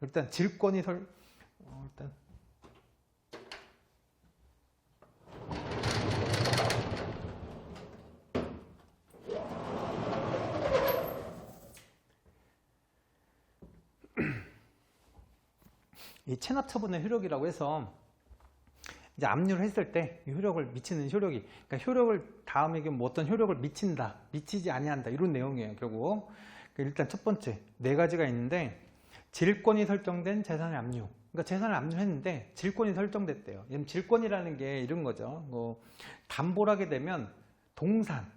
일단 질권이 일단 이 체납 처분의 효력이라고 해서 이제 압류를 했을 때 효력을 미치는 효력이, 그러니까 효력을 다음에 뭐 어떤 효력을 미친다, 미치지 아니한다, 이런 내용이에요. 결국 일단 첫 번째 4가지가 있는데, 질권이 설정된 재산의 압류. 그러니까 재산을 압류했는데 질권이 설정됐대요. 질권이라는 게 이런 거죠. 뭐 담보를 하게 되면 동산,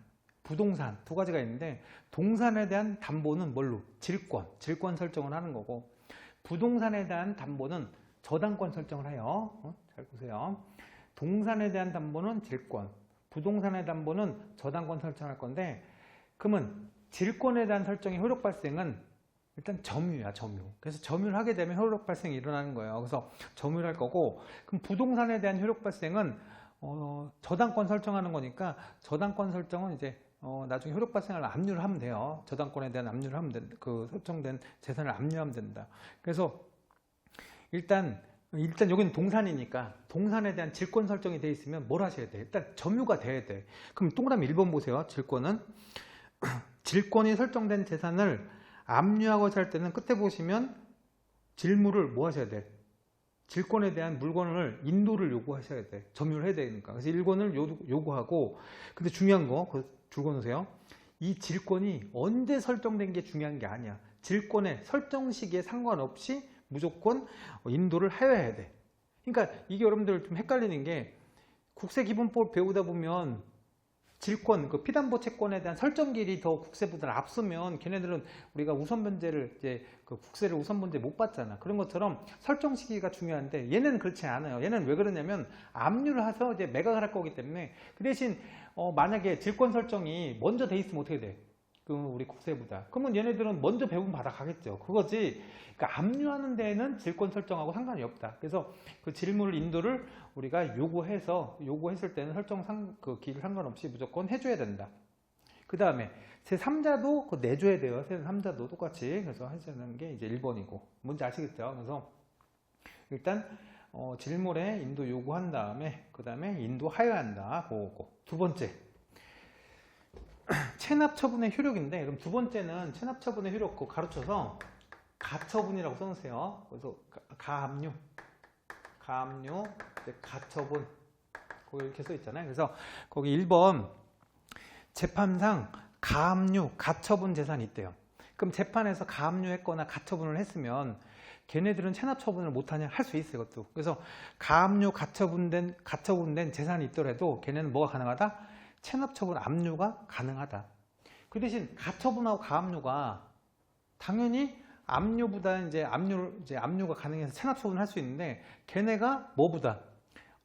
부동산 2가지가 있는데, 동산에 대한 담보는 뭘로? 질권 설정을 하는 거고, 부동산에 대한 담보는 저당권 설정을 해요. 잘 보세요. 동산에 대한 담보는 질권, 부동산에 대한 담보는 저당권 설정할 건데, 그러면 질권에 대한 설정의 효력 발생은 일단 점유야, 점유. 그래서 점유를 하게 되면 효력 발생이 일어나는 거예요. 그래서 점유를 할 거고, 그럼 부동산에 대한 효력 발생은 저당권 설정하는 거니까, 저당권 설정은 이제 나중에 효력 발생을 압류를 하면 돼요. 저당권에 대한 압류를 하면 된다. 그 설정된 재산을 압류하면 된다. 그래서 일단 여기는 동산이니까 동산에 대한 질권 설정이 돼 있으면 뭘 하셔야 돼? 일단 점유가 돼야 돼. 그럼 동그라미 1번 보세요. 질권은 질권이 설정된 재산을 압류하고자 할 때는 끝에 보시면 질무를 뭐 하셔야 돼? 질권에 대한 물건을 인도를 요구하셔야 돼. 점유를 해야 되니까. 그래서 1권을 요구하고, 근데 중요한 거 그거 줄거 놓으세요. 이 질권이 언제 설정된 게 중요한 게 아니야. 질권의 설정 시기에 상관없이 무조건 인도를 하여야 돼. 그러니까 이게 여러분들 좀 헷갈리는 게, 국세기본법 배우다 보면 질권, 그 피담보 채권에 대한 설정기일이 더 국세보다 앞서면 걔네들은 우리가 우선 변제를 이제 그 국세를 우선 변제 못 받잖아. 그런 것처럼 설정 시기가 중요한데, 얘는 그렇지 않아요. 얘는 왜 그러냐면 압류를 해서 이제 매각을 할 거기 때문에. 그 대신 만약에 질권 설정이 먼저 돼 있으면 어떻게 돼? 그 우리 국세보다. 그러면 얘네들은 먼저 배분 받아 가겠죠. 그거지. 그러니까 압류하는 데에는 질권 설정하고 상관이 없다. 그래서 그 질물 인도를 우리가 요구했을 때는 설정 그 기일 상관없이 무조건 해줘야 된다. 그 다음에 제3자도 그거 내줘야 돼요. 제3자도 똑같이. 그래서 하시는 게 이제 1번이고. 뭔지 아시겠죠? 그래서 일단 질물에 인도 요구한 다음에, 그 다음에 인도 하여한다. 그거고. 2번째. 체납처분의 효력인데, 그럼 2번째는 체납처분의 효력 그거 가르쳐서 가처분이라고 써놓으세요. 그래서 가압류, 가처분, 거기 이렇게 써 있잖아요. 그래서 거기 1번 재판상 가압류, 가처분 재산이 있대요. 그럼 재판에서 가압류했거나 가처분을 했으면 걔네들은 체납처분을 못하냐? 할 수 있어요, 이것도. 그래서 가압류, 가처분된 재산이 있더라도 걔네는 뭐가 가능하다? 체납처분 압류가 가능하다. 그 대신 가처분하고 가압류가 당연히 압류보다 이제 압류가 가능해서 체납처분을 할 수 있는데, 걔네가 뭐보다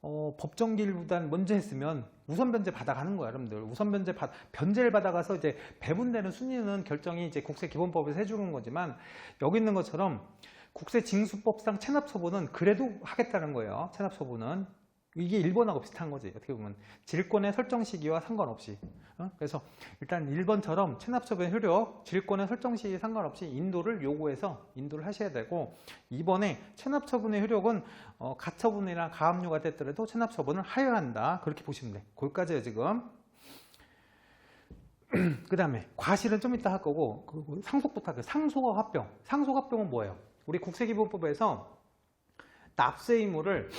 법정기일보다 먼저 했으면 우선 변제 받아가는 거야, 여러분들. 우선 변제를 받아가서 이제 배분되는 순위는 결정이 이제 국세기본법에서 해주는 거지만, 여기 있는 것처럼 국세징수법상 체납처분은 그래도 하겠다는 거예요. 체납처분은. 이게 1번하고 비슷한 거지. 어떻게 보면 질권의 설정 시기와 상관없이. 그래서 일단 1번처럼 체납처분의 효력, 질권의 설정 시기에 상관없이 인도를 요구해서 인도를 하셔야 되고, 2번에 체납처분의 효력은 가처분이나 가압류가 됐더라도 체납처분을 하여야 한다. 그렇게 보시면 돼. 거기까지예요, 지금. 그 다음에 과실은 좀 이따 할 거고, 그리고 상속부터 할게요. 상속과 합병. 상속합병은 뭐예요? 우리 국세기본법에서 납세 의무를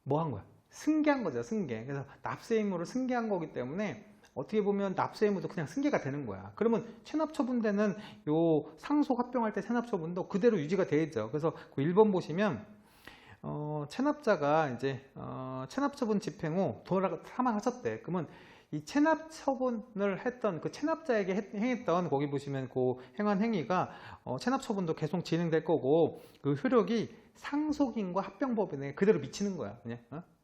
뭐 한 거야? 승계한 거죠, 승계. 그래서 납세 의무를 승계한 거기 때문에 어떻게 보면 납세 의무도 그냥 승계가 되는 거야. 그러면 체납처분되는 요 상속 합병할 때 체납처분도 그대로 유지가 되겠죠. 그래서 그 1번 보시면 체납자가 이제 체납처분 집행 후 사망하셨대. 그러면 이 체납처분을 했던 그 체납자에게 행했던, 거기 보시면 그 행한 행위가 체납처분도 계속 진행될 거고, 그 효력이 상속인과 합병법인에 그대로 미치는 거야. 그냥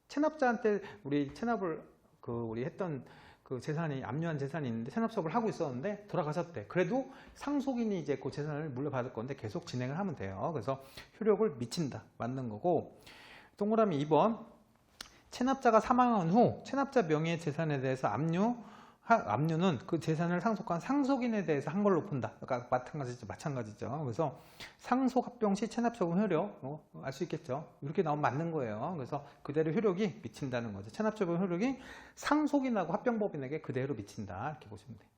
체납자한테 우리 체납을 우리 했던 그 재산이, 압류한 재산이 있는데 체납처분을 하고 있었는데 돌아가셨대. 그래도 상속인이 이제 그 재산을 물려받을 건데 계속 진행을 하면 돼요. 그래서 효력을 미친다, 맞는 거고. 동그라미 2번. 체납자가 사망한 후 체납자 명의의 재산에 대해서 압류한 압류는 그 재산을 상속한 상속인에 대해서 한 걸로 푼다. 그러니까 마찬가지죠. 그래서 상속 합병 시 체납처분 효력, 알 수 있겠죠. 이렇게 나오면 맞는 거예요. 그래서 그대로 효력이 미친다는 거죠. 체납처분 효력이 상속인하고 합병법인에게 그대로 미친다. 이렇게 보시면 돼요.